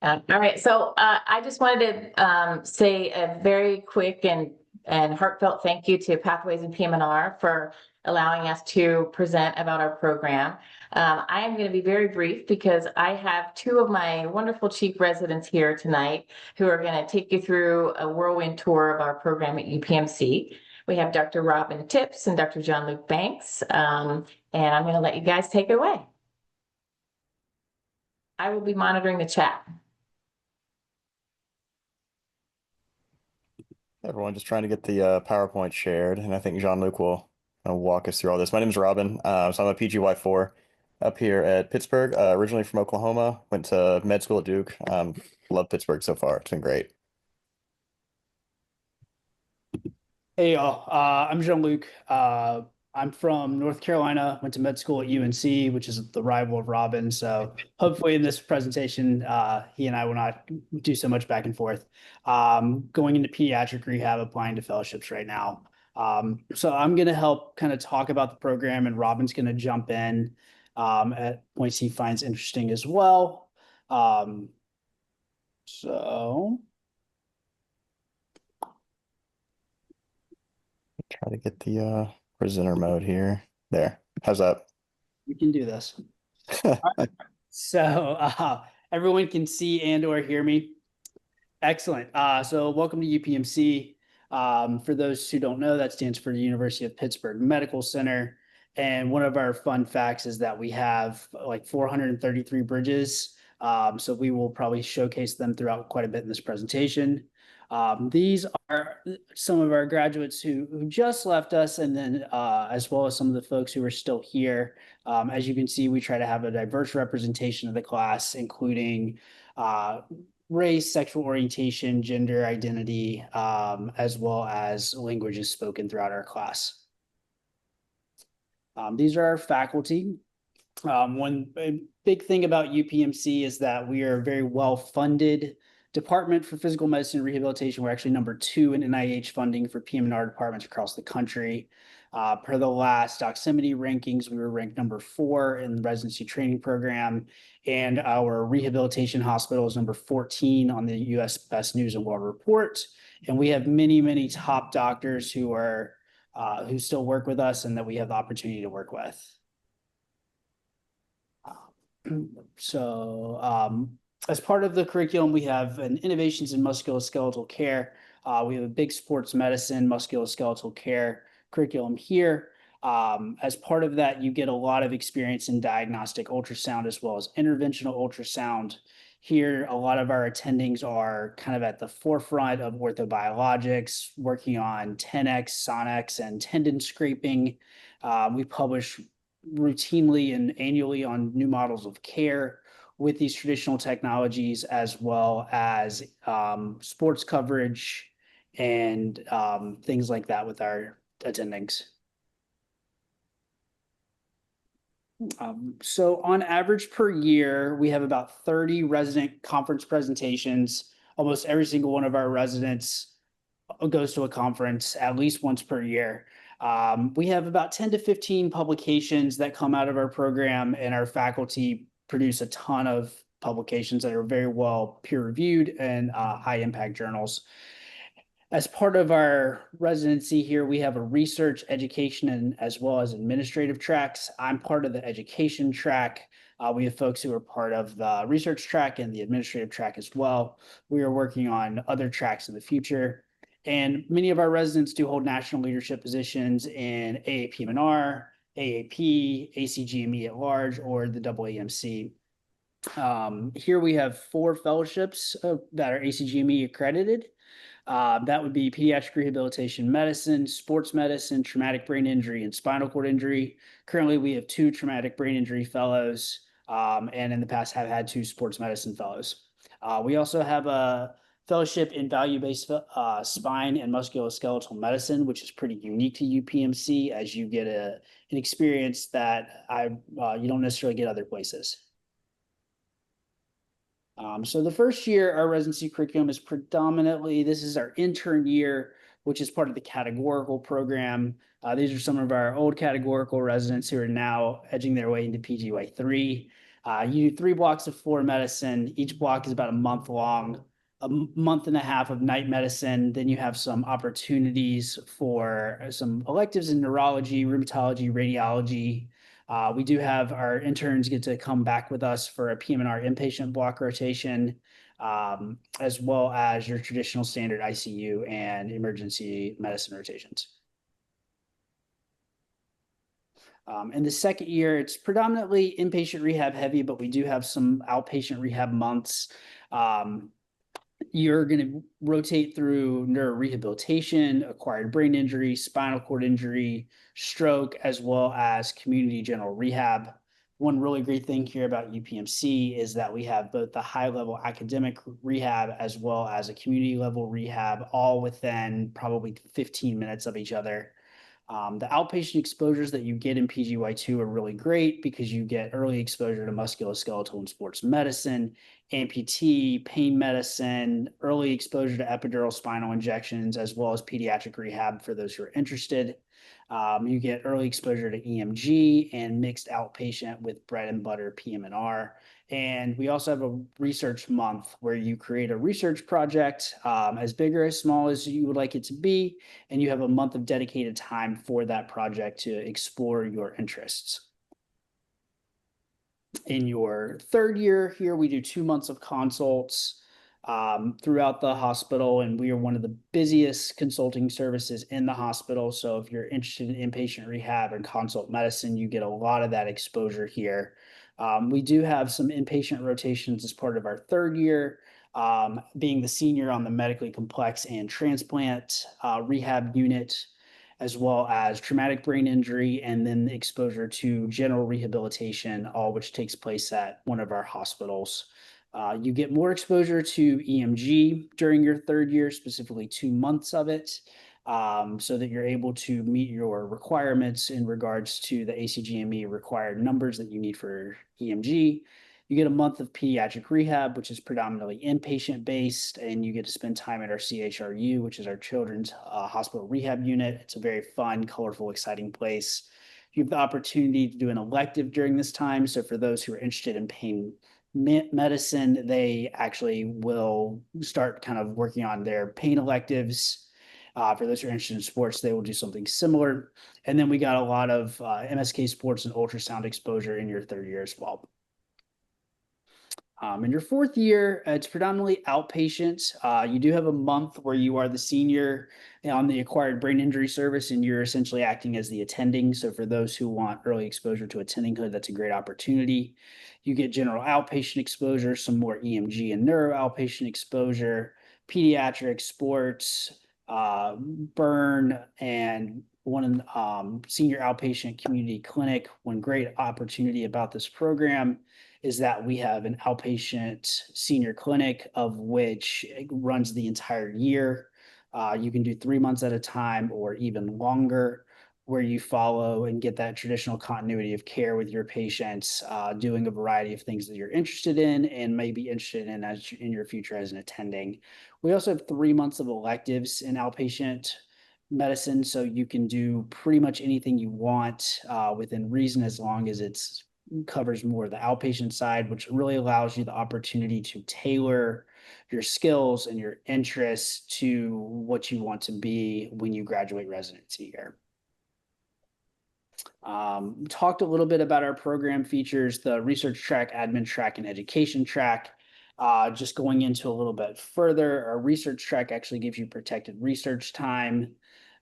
All right, so I just wanted to say a very quick and heartfelt thank you to Pathways and PM&R for allowing us to present about our program. I am going to be very brief because I have two of my wonderful chief residents here tonight who are going to take you through a whirlwind tour of our program at UPMC. We have Dr. Robin Tips and Dr. John Luke Banks, and I'm going to let you guys take it away. I will be monitoring the chat. Everyone, just trying to get the PowerPoint shared, and I think Jean-Luc will walk us through all this. My name is Robin, so I'm a PGY4 up here at Pittsburgh, originally from Oklahoma, went to med school at Duke. Love Pittsburgh so far. It's been great. Hey, y'all. I'm Jean-Luc. I'm from North Carolina, went to med school at UNC, which is the rival of Robin. So hopefully in this presentation, he and I will not do so much back and forth. Going into pediatric rehab, applying to fellowships right now. So I'm going to help kind of talk about the program, and Robin's going to jump in at points he finds interesting as well. So Try to get the presenter mode here. There. How's that? we can do this. So everyone can see and or hear me. Excellent. So welcome to UPMC. For those who don't know, that stands for the University of Pittsburgh Medical Center. And one of our fun facts is that we have like 433 bridges. So we will probably showcase them throughout quite a bit in this presentation. These are some of our graduates who just left us, and then as well as some of the folks who are still here. As you can see, we try to have a diverse representation of the class, including race, sexual orientation, gender identity, as well as languages spoken throughout our class. These are our faculty. One big thing about UPMC is that we are a very well-funded department for physical medicine and rehabilitation. We're actually number 2 in NIH funding for PM&R departments across the country. Per the last Doximity rankings, we were ranked number 4 in the residency training program, and our rehabilitation hospital is number 14 on the US Best News and World Report. And we have many, many top doctors who are who still work with us and that we have the opportunity to work with. So as part of the curriculum, we have an innovations in musculoskeletal care. We have a big sports medicine, musculoskeletal care curriculum here. As part of that, you get a lot of experience in diagnostic ultrasound as well as interventional ultrasound. Here, a lot of our attendings are kind of at the forefront of orthobiologics, working on 10X, Sonex, and tendon scraping. We publish routinely and annually on new models of care with these traditional technologies, as well as sports coverage and things like that with our attendings. So on average per year, we have about 30 resident conference presentations. Almost every single one of our residents goes to a conference at least once per year. We have about 10 to 15 publications that come out of our program, and our faculty produce a ton of publications that are very well peer-reviewed and high-impact journals. As part of our residency here, we have a research, education, and as well as administrative tracks. I'm part of the education track. We have folks who are part of the research track and the administrative track as well. We are working on other tracks in the future. And many of our residents do hold national leadership positions in AAPM&R, AAP, ACGME at large, or the AAMC. Here we have 4 fellowships that are ACGME accredited. That would be pediatric rehabilitation medicine, sports medicine, traumatic brain injury, and spinal cord injury. Currently, we have 2 traumatic brain injury fellows, and in the past have had 2 sports medicine fellows. We also have a fellowship in value-based spine and musculoskeletal medicine, which is pretty unique to UPMC, as you get an experience that you don't necessarily get other places. So the first year, our residency curriculum is predominantly, this is our intern year, which is part of the categorical program. These are some of our old categorical residents who are now edging their way into PGY3. You do 3 blocks of floor medicine. Each block is about a month long, a month and a half of night medicine. Then you have some opportunities for some electives in neurology, rheumatology, radiology. We do have our interns get to come back with us for a PM&R inpatient block rotation, as well as your traditional standard ICU and emergency medicine rotations. In the second year, it's predominantly inpatient rehab heavy, but we do have some outpatient rehab months. You're going to rotate through neurorehabilitation, acquired brain injury, spinal cord injury, stroke, as well as community general rehab. One really great thing here about UPMC is that we have both the high level academic rehab as well as a community level rehab, all within probably 15 minutes of each other. The outpatient exposures that you get in PGY2 are really great because you get early exposure to musculoskeletal and sports medicine, amputee, pain medicine, early exposure to epidural spinal injections, as well as pediatric rehab for those who are interested. You get early exposure to EMG and mixed outpatient with bread and butter PM&R. And we also have a research month where you create a research project, as big or as small as you would like it to be, and you have a month of dedicated time for that project to explore your interests. In your third year here, we do 2 months of consults throughout the hospital, and we are one of the busiest consulting services in the hospital. So if you're interested in inpatient rehab and consult medicine, you get a lot of that exposure here. We do have some inpatient rotations as part of our third year, being the senior on the medically complex and transplant rehab unit, as well as traumatic brain injury, and then exposure to general rehabilitation, all which takes place at one of our hospitals. You get more exposure to EMG during your third year, specifically 2 months of it, so that you're able to meet your requirements in regards to the ACGME required numbers that you need for EMG. You get a month of pediatric rehab, which is predominantly inpatient based, and you get to spend time at our CHRU, which is our children's hospital rehab unit. It's a very fun, colorful, exciting place. You have the opportunity to do an elective during this time. So for those who are interested in pain medicine, they actually will start kind of working on their pain electives. For those who are interested in sports, they will do something similar. And then we got a lot of MSK sports and ultrasound exposure in your third year as well. In your fourth year, it's predominantly outpatient. You do have a month where you are the senior on the acquired brain injury service, and you're essentially acting as the attending. So for those who want early exposure to attendinghood, that's a great opportunity. You get general outpatient exposure, some more EMG and neuro outpatient exposure, pediatric, sports, burn, and one senior outpatient community clinic. One great opportunity about this program is that we have an outpatient senior clinic of which runs the entire year. You can do 3 months at a time or even longer, where you follow and get that traditional continuity of care with your patients, doing a variety of things that you're interested in and may be interested in as in your future as an attending. We also have 3 months of electives in outpatient medicine, so you can do pretty much anything you want within reason, as long as it's covers more of the outpatient side, which really allows you the opportunity to tailor your skills and your interests to what you want to be when you graduate residency here. Talked a little bit about our program features, the research track, admin track, and education track. Just going into a little bit further, our research track actually gives you protected research time,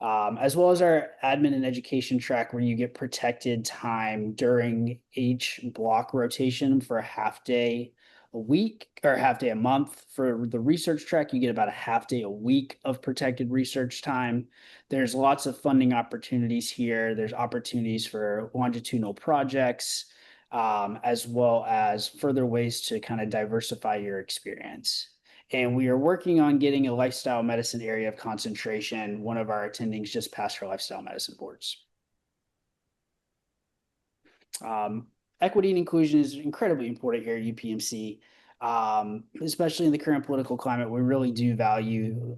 as well as our admin and education track, where you get protected time during each block rotation for a half day a week or a half day a month. For the research track, you get about a half day a week of protected research time. There's lots of funding opportunities here. There's opportunities for longitudinal projects, as well as further ways to kind of diversify your experience. And we are working on getting a lifestyle medicine area of concentration. One of our attendings just passed her lifestyle medicine boards. Equity and inclusion is incredibly important here at UPMC, especially in the current political climate. We really do value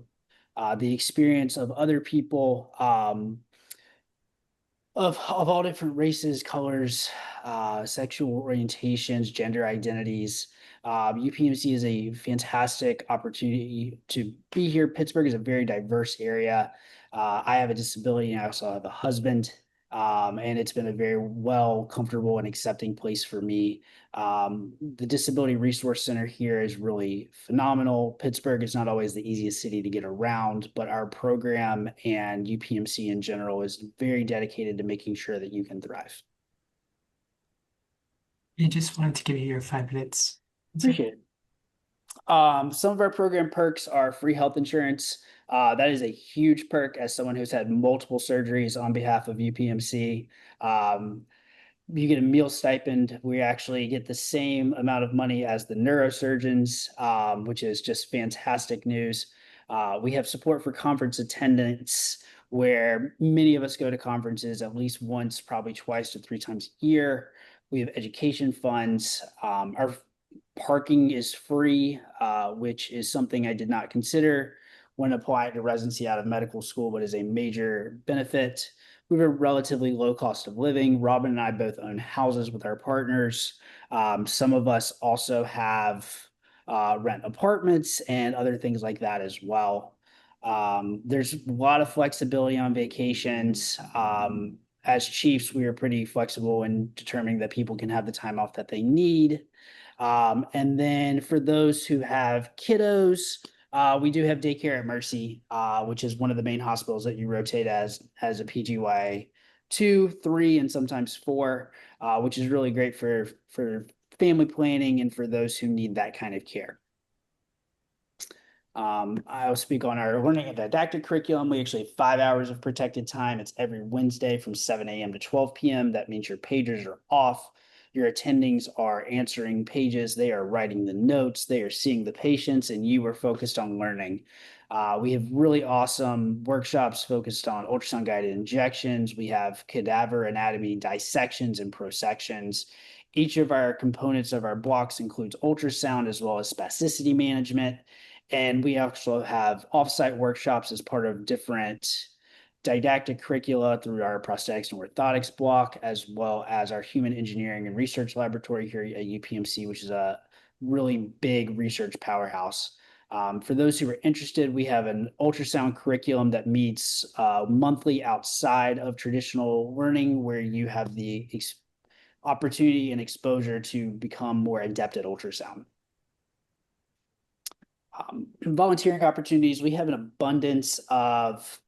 the experience of other people. of all different races, colors, sexual orientations, gender identities. UPMC is a fantastic opportunity to be here. Pittsburgh is a very diverse area. I have a disability and I also have a husband. And it's been a very well, comfortable, and accepting place for me. The Disability Resource Center here is really phenomenal. Pittsburgh is not always the easiest city to get around, but our program and UPMC in general is very dedicated to making sure that you can thrive. I just wanted to give you your 5 minutes. Appreciate it. Some of our program perks are free health insurance. That is a huge perk as someone who's had multiple surgeries on behalf of UPMC. You get a meal stipend. We actually get the same amount of money as the neurosurgeons, which is just fantastic news. We have support for conference attendance, where many of us go to conferences at least once, probably twice to 3 times a year. We have education funds. Our parking is free, which is something I did not consider when applying to residency out of medical school, but is a major benefit. We have a relatively low cost of living. Robin and I both own houses with our partners. Some of us also have rent apartments and other things like that as well. There's a lot of flexibility on vacations. As chiefs, we are pretty flexible in determining that people can have the time off that they need. And then for those who have kiddos, we do have daycare at Mercy, which is one of the main hospitals that you rotate as a PGY 2, 3, and sometimes 4, which is really great for family planning and for those who need that kind of care. I'll speak on our learning and didactic curriculum. We actually have 5 hours of protected time. It's every Wednesday from 7 a.m. to 12 p.m. That means your pagers are off. Your attendings are answering pages. They are writing the notes. They are seeing the patients, and you are focused on learning. We have really awesome workshops focused on ultrasound guided injections. We have cadaver anatomy dissections and prosections. Each of our components of our blocks includes ultrasound as well as spasticity management. And we also have offsite workshops as part of different didactic curricula through our prosthetics and orthotics block, as well as our human engineering and research laboratory here at UPMC, which is a really big research powerhouse. For those who are interested, we have an ultrasound curriculum that meets monthly outside of traditional learning, where you have the opportunity and exposure to become more adept at ultrasound. Volunteering opportunities, we have an abundance of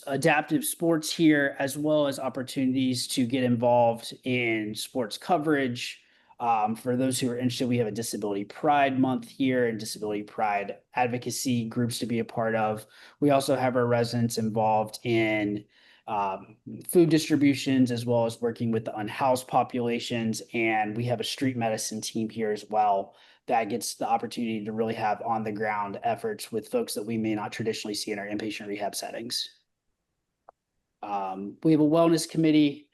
adaptive sports here, as well as opportunities to get involved in sports coverage. For those who are interested, we have a Disability Pride Month here and Disability Pride advocacy groups to be a part of. We also have our residents involved in food distributions, as well as working with the unhoused populations. And we have a street medicine team here as well that gets the opportunity to really have on the ground efforts with folks that we may not traditionally see in our inpatient rehab settings. We have a wellness committee.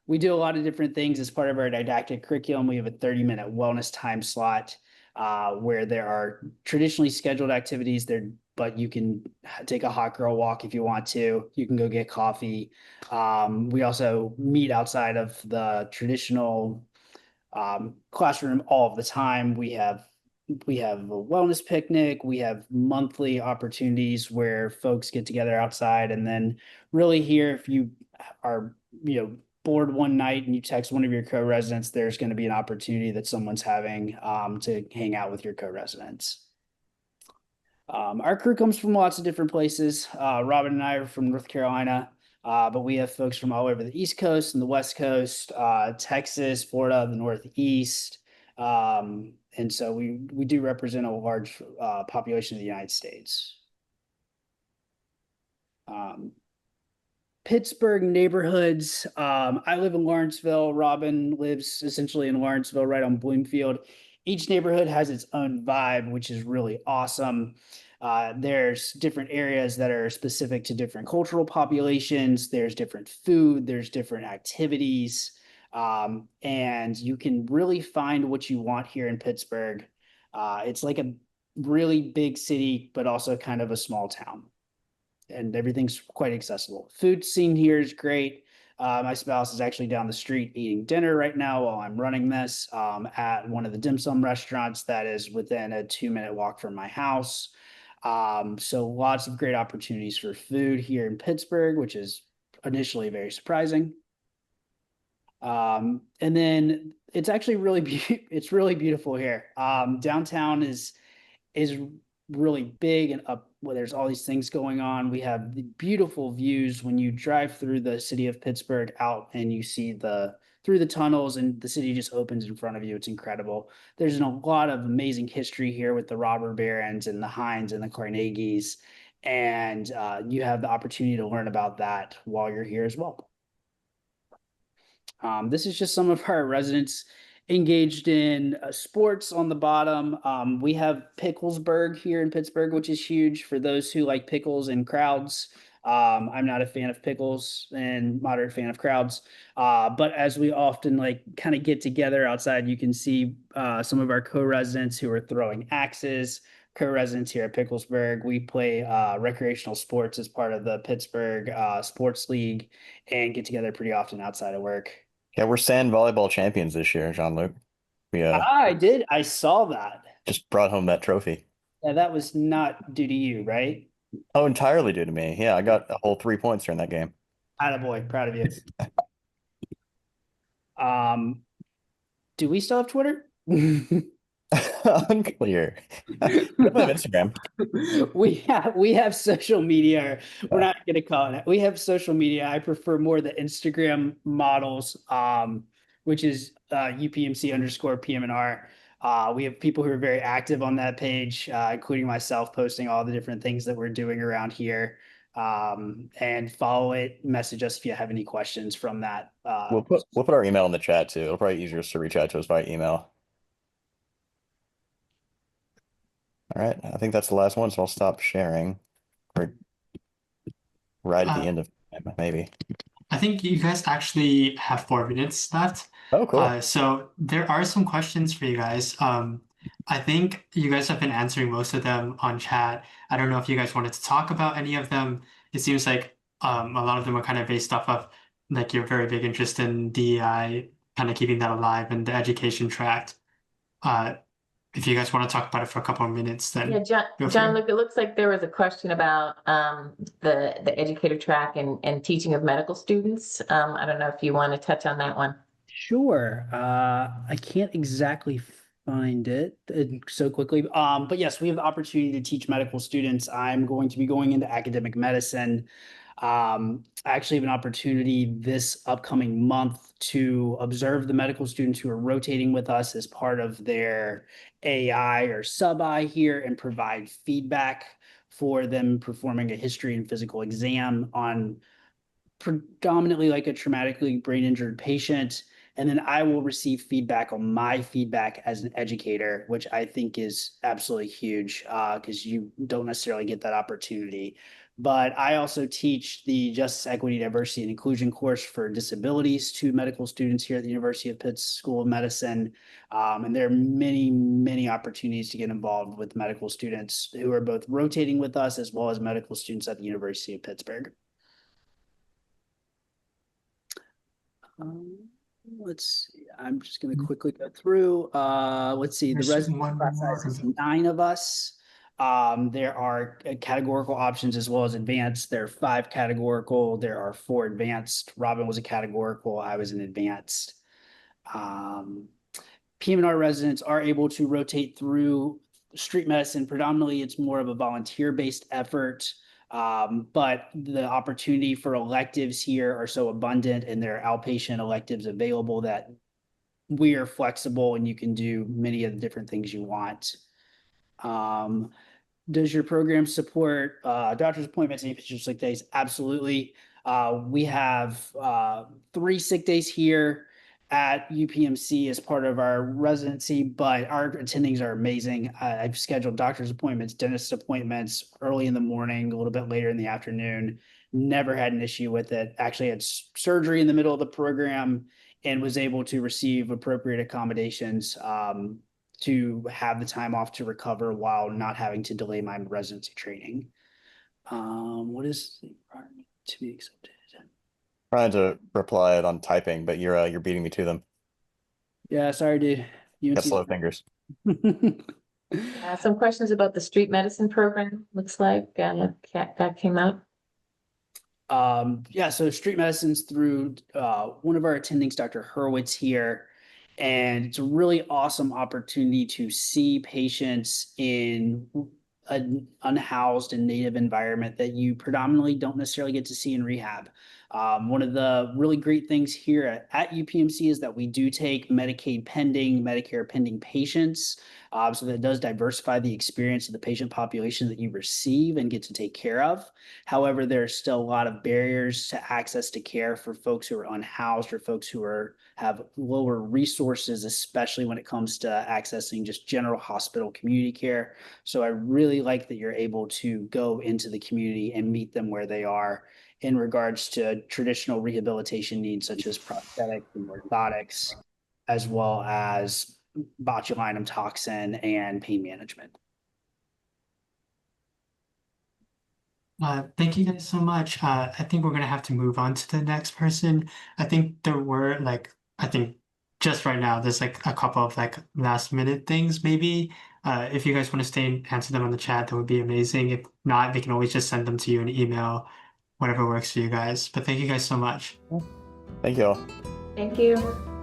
We do a lot of different things as part of our didactic curriculum. We have a 30-minute wellness time slot where there are traditionally scheduled activities there, but you can take a hot girl walk if you want to. You can go get coffee. We also meet outside of the traditional classroom all of the time. We have a wellness picnic. We have monthly opportunities where folks get together outside. And then really here, if you are, bored one night and you text one of your co-residents, there's going to be an opportunity that someone's having to hang out with your co-residents. Our crew comes from lots of different places. Robin and I are from North Carolina, but we have folks from all over the East Coast and the West Coast, Texas, Florida, the Northeast. And so we do represent a large population of the United States. Pittsburgh neighborhoods. I live in Lawrenceville. Robin lives essentially in Lawrenceville, right on Bloomfield. Each neighborhood has its own vibe, which is really awesome. There's different areas that are specific to different cultural populations. There's different food. There's different activities. And you can really find what you want here in Pittsburgh. It's like a really big city, but also kind of a small town. and everything's quite accessible. Food scene here is great. My spouse is actually down the street eating dinner right now while I'm running this at one of the dim sum restaurants that is within a 2-minute walk from my house. So lots of great opportunities for food here in Pittsburgh, which is initially very surprising. And then it's actually it's really beautiful here. Downtown is really big and up where there's all these things going on. We have the beautiful views when you drive through the city of Pittsburgh out and you see through the tunnels and the city just opens in front of you. It's incredible. There's a lot of amazing history here with the robber barons and the Hines and the Carnegies. And you have the opportunity to learn about that while you're here as well. This is just some of our residents engaged in sports on the bottom. We have Picklesburg here in Pittsburgh, which is huge for those who like pickles and crowds. I'm not a fan of pickles and moderate fan of crowds. But as we often like kind of get together outside, you can see some of our co-residents who are throwing axes. Co-residents here at Picklesburg. We play recreational sports as part of the Pittsburgh Sports League and get together pretty often outside of work. Yeah, we're sand volleyball champions this year, Jean-Luc. We I did. I saw that. just brought home that trophy. Yeah, that was not due to you, right? Oh, entirely due to me. Yeah, I got a whole 3 points during that game. Attaboy, proud of you. Do we still have Twitter? Unclear. We have Instagram. We have social media. We're not gonna call it. We have social media. I prefer more the Instagram models, which is UPMC _PM&R. We have people who are very active on that page, including myself, posting all the different things that we're doing around here. And follow it, message us if you have any questions from that. We'll put our email in the chat too. It'll probably be easier to reach out to us by email. All right, I think that's the last one, so I'll stop sharing. We're right at the end of time, maybe. I think you guys actually have 4 minutes left. Oh, cool. So there are some questions for you guys. I think you guys have been answering most of them on chat. I don't know if you guys wanted to talk about any of them. It seems like a lot of them are kind of based off of like your very big interest in DEI, kind of keeping that alive and the education tract. If you guys want to talk about it for a couple of minutes, then Yeah, John, look, it looks like there was a question about the educator track and teaching of medical students. I don't know if you want to touch on that one. Sure. I can't exactly find it so quickly. But yes, we have the opportunity to teach medical students. I'm going to be going into academic medicine. I actually have an opportunity this upcoming month to observe the medical students who are rotating with us as part of their AI or sub-I here and provide feedback for them performing a history and physical exam on predominantly like a traumatically brain injured patient. And then I will receive feedback on my feedback as an educator, which I think is absolutely huge because you don't necessarily get that opportunity. But I also teach the Justice, Equity, Diversity, and Inclusion course for disabilities to medical students here at the University of Pitt's School of Medicine. And there are many, many opportunities to get involved with medical students who are both rotating with us as well as medical students at the University of Pittsburgh. Let's see. I'm just going to quickly go through. Let's see. The resident class size is 9 of us. There are categorical options as well as advanced. There are 5 categorical. There are 4 advanced. Robin was a categorical. I was an advanced. PM&R residents are able to rotate through street medicine. Predominantly, it's more of a volunteer-based effort. But the opportunity for electives here are so abundant and there are outpatient electives available that we are flexible and you can do many of the different things you want. Does your program support doctor's appointments and patient sick days? Absolutely. We have 3 sick days here at UPMC as part of our residency, but our attendings are amazing. I've scheduled doctor's appointments, dentist appointments early in the morning, a little bit later in the afternoon. Never had an issue with it. Actually had surgery in the middle of the program and was able to receive appropriate accommodations to have the time off to recover while not having to delay my residency training. What is the requirement to be accepted? Trying to reply it on typing, but you're beating me to them. Yeah, sorry, dude. Got slow fingers. Some questions about the street medicine program, looks like, that came up. Yeah, so street medicine's through one of our attendings, Dr. Hurwitz here. And it's a really awesome opportunity to see patients in an unhoused and native environment that you predominantly don't necessarily get to see in rehab. One of the really great things here at UPMC is that we do take Medicaid pending, Medicare pending patients. So that does diversify the experience of the patient population that you receive and get to take care of. However, there are still a lot of barriers to access to care for folks who are unhoused or folks who have lower resources, especially when it comes to accessing just general hospital community care. So I really like that you're able to go into the community and meet them where they are in regards to traditional rehabilitation needs such as prosthetics and orthotics, as well as botulinum toxin and pain management. Thank you guys so much. I think we're gonna have to move on to the next person. I think there were I think just right now there's like a couple of like last minute things maybe. If you guys want to stay and answer them on the chat, that would be amazing. If not, they can always just send them to you in email, whatever works for you guys. But thank you guys so much. Thank you all. Thank you.